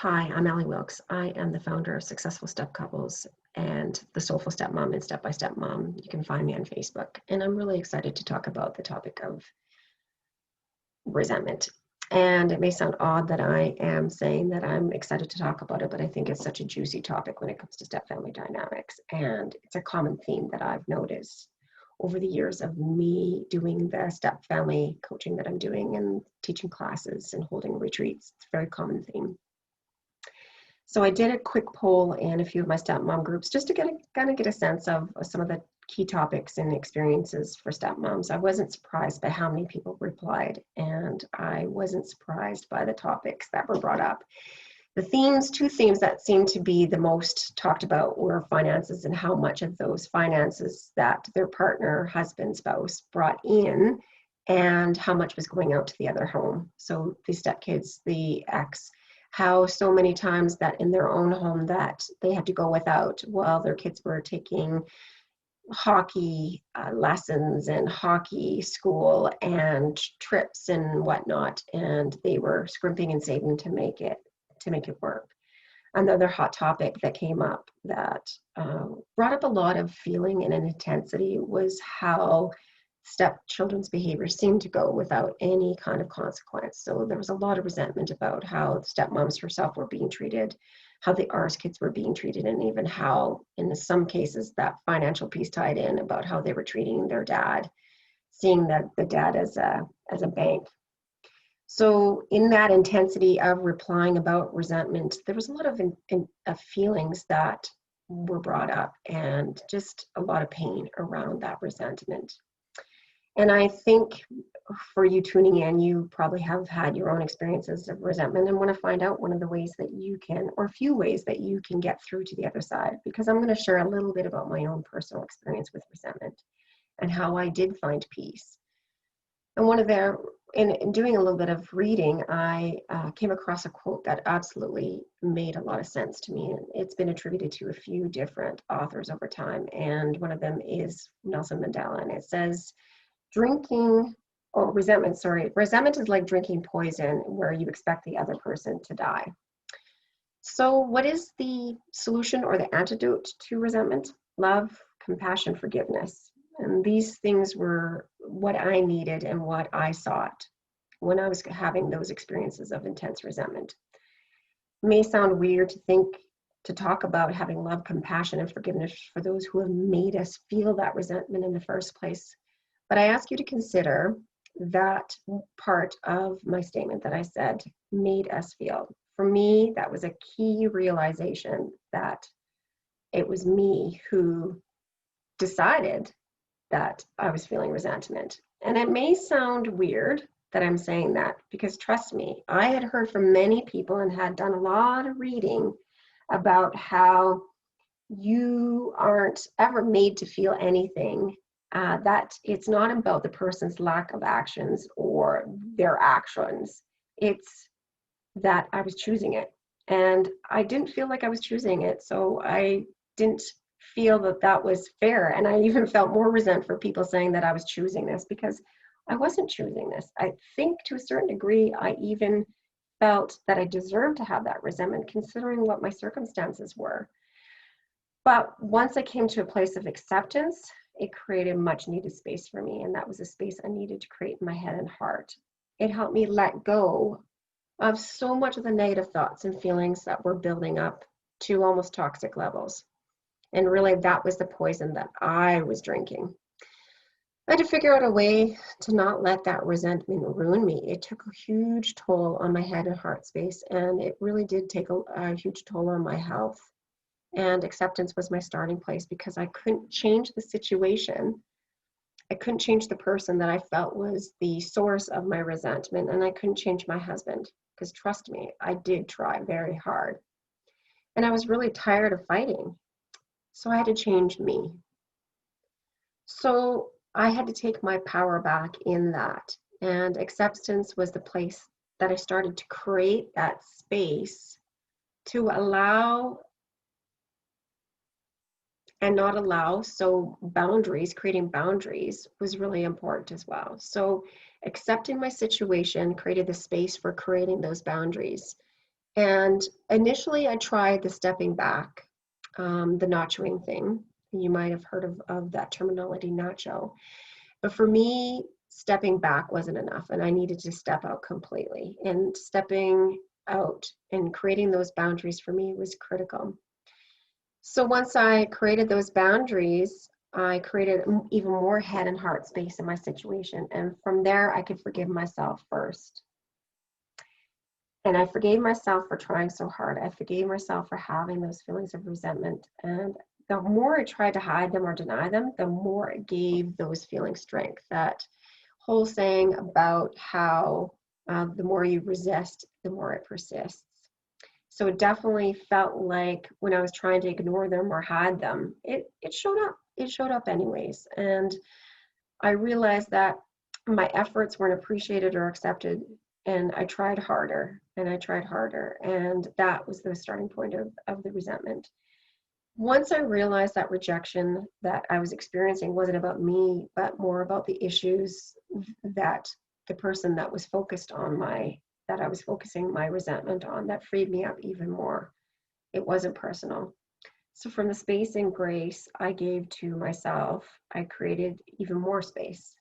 Hi, I'm Allie Wilks. I am the founder of Successful Step Couples and the Soulful Stepmom and Step by Step Mom. You can find me on Facebook. And I'm really excited to talk about the topic of resentment. And it may sound odd that I am saying that I'm excited to talk about it, but I think it's such a juicy topic when it comes to step family dynamics. And it's a common theme that I've noticed over the years of me doing the step family coaching that I'm doing and teaching classes and holding retreats. It's a very common theme. So I did a quick poll in a few of my stepmom groups just to get a sense of some of the key topics and experiences for stepmoms. I wasn't surprised by how many people replied, and I wasn't surprised by the topics that were brought up. Two themes that seemed to be the most talked about were finances and how much of those finances that their partner, husband, spouse brought in and how much was going out to the other home. So the stepkids, the ex, how so many times that in their own home that they had to go without while their kids were taking hockey lessons and hockey school and trips and whatnot, and they were scrimping and saving to make it work. Another hot topic that came up that brought up a lot of feeling and an intensity was how stepchildren's behavior seemed to go without any kind of consequence. So there was a lot of resentment about how stepmoms herself were being treated, how the ours kids were being treated, and even how, in some cases, that financial piece tied in about how they were treating their dad, seeing that the dad as a bank. So in that intensity of replying about resentment, there was a lot of feelings that were brought up and just a lot of pain around that resentment. And I think for you tuning in, you probably have had your own experiences of resentment and want to find out one of the ways that you can, or a few ways that you can get through to the other side, because I'm going to share a little bit about my own personal experience with resentment and how I did find peace. And in doing a little bit of reading, I came across a quote that absolutely made a lot of sense to me. And it's been attributed to a few different authors over time. And one of them is Nelson Mandela. And it says, resentment is like drinking poison where you expect the other person to die. So what is the solution or the antidote to resentment? Love, compassion, forgiveness. And these things were what I needed and what I sought when I was having those experiences of intense resentment. It may sound weird to talk about having love, compassion, and forgiveness for those who have made us feel that resentment in the first place. But I ask you to consider that part of my statement that I said made us feel. For me, that was a key realization that it was me who decided that I was feeling resentment. And it may sound weird that I'm saying that, because trust me, I had heard from many people and had done a lot of reading about how you aren't ever made to feel anything, that it's not about the person's lack of actions or their actions. It's that I was choosing it. And I didn't feel like I was choosing it. So I didn't feel that that was fair. And I even felt more resent for people saying that I was choosing this, because I wasn't choosing this. I think to a certain degree, I even felt that I deserved to have that resentment considering what my circumstances were. But once I came to a place of acceptance, it created much needed space for me. And that was a space I needed to create in my head and heart. It helped me let go of so much of the negative thoughts and feelings that were building up to almost toxic levels. And really, that was the poison that I was drinking. I had to figure out a way to not let that resentment ruin me. It took a huge toll on my head and heart space, and it really did take a huge toll on my health. And acceptance was my starting place, because I couldn't change the situation. I couldn't change the person that I felt was the source of my resentment, and I couldn't change my husband, because trust me, I did try very hard. And I was really tired of fighting. So I had to change me. So I had to take my power back in that. And acceptance was the place that I started to create that space to allow and not allow. So creating boundaries was really important as well. So accepting my situation created the space for creating those boundaries. And initially I tried the stepping back, the nachoing thing. You might have heard of that terminology, nacho. But for me, stepping back wasn't enough, and I needed to step out completely. And stepping out and creating those boundaries for me was critical. So once I created those boundaries, I created even more head and heart space in my situation. And from there, I could forgive myself first. And I forgave myself for trying so hard. I forgave myself for having those feelings of resentment. And the more I tried to hide them or deny them, the more it gave those feelings strength. That whole saying about how the more you resist, the more it persists. So it definitely felt like when I was trying to ignore them or hide them, it showed up. It showed up anyways. And I realized that my efforts weren't appreciated or accepted. And I tried harder and I tried harder. And that was the starting point of the resentment. Once I realized that rejection that I was experiencing wasn't about me, but more about the issues that the person that was focused on that I was focusing my resentment on, that freed me up even more. It wasn't personal. So from the space and grace I gave to myself, I created even more space.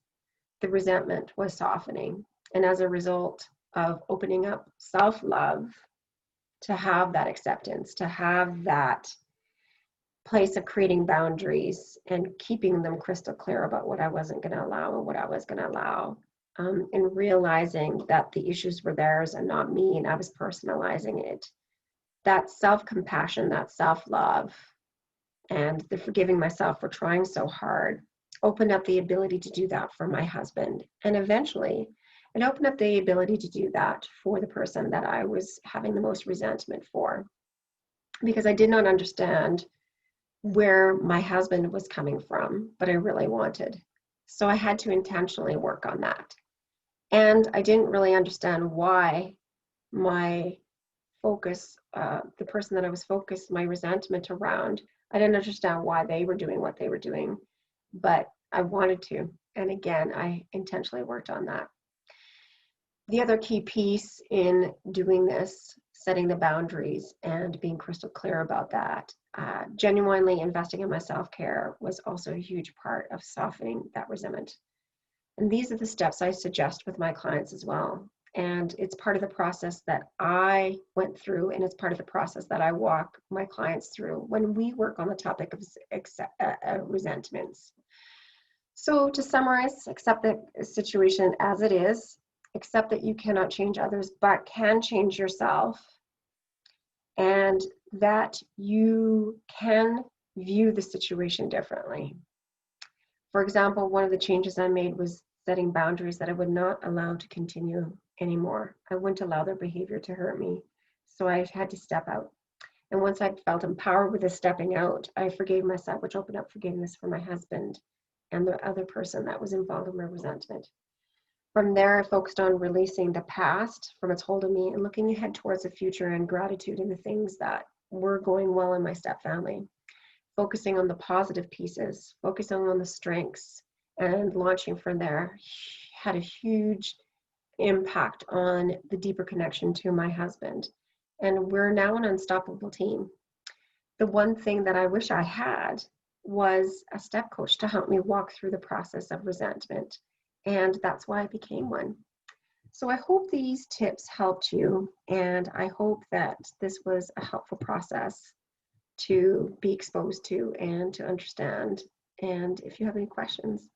The resentment was softening. And as a result of opening up self-love to have that acceptance, to have that place of creating boundaries and keeping them crystal clear about what I wasn't going to allow and what I was going to allow. And realizing that the issues were theirs and not me, and I was personalizing it. That self-compassion, that self-love, and the forgiving myself for trying so hard opened up the ability to do that for my husband. And eventually, it opened up the ability to do that for the person that I was having the most resentment for. Because I did not understand where my husband was coming from, but I really wanted. So I had to intentionally work on that. And I didn't really understand why my focus, the person that I was focused my resentment around, I didn't understand why they were doing what they were doing, but I wanted to. And again, I intentionally worked on that. The other key piece in doing this, setting the boundaries and being crystal clear about that, genuinely investing in my self-care was also a huge part of softening that resentment. And these are the steps I suggest with my clients as well. And it's part of the process that I went through, and it's part of the process that I walk my clients through when we work on the topic of resentments. So to summarize, accept the situation as it is, accept that you cannot change others, but can change yourself, and that you can view the situation differently. For example, one of the changes I made was setting boundaries that I would not allow to continue anymore. I wouldn't allow their behavior to hurt me. So I had to step out. And once I felt empowered with the stepping out, I forgave myself, which opened up forgiveness for my husband and the other person that was involved in my resentment. From there, I focused on releasing the past from its hold of me and looking ahead towards the future and gratitude in the things that were going well in my stepfamily. Focusing on the positive pieces, focusing on the strengths, and launching from there had a huge impact on the deeper connection to my husband. And we're now an unstoppable team. The one thing that I wish I had was a step coach to help me walk through the process of resentment. And that's why I became one. So I hope these tips helped you, and I hope that this was a helpful process to be exposed to and to understand. And if you have any questions,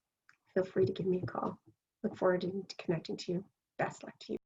feel free to give me a call. Look forward to connecting to you. Best luck to you.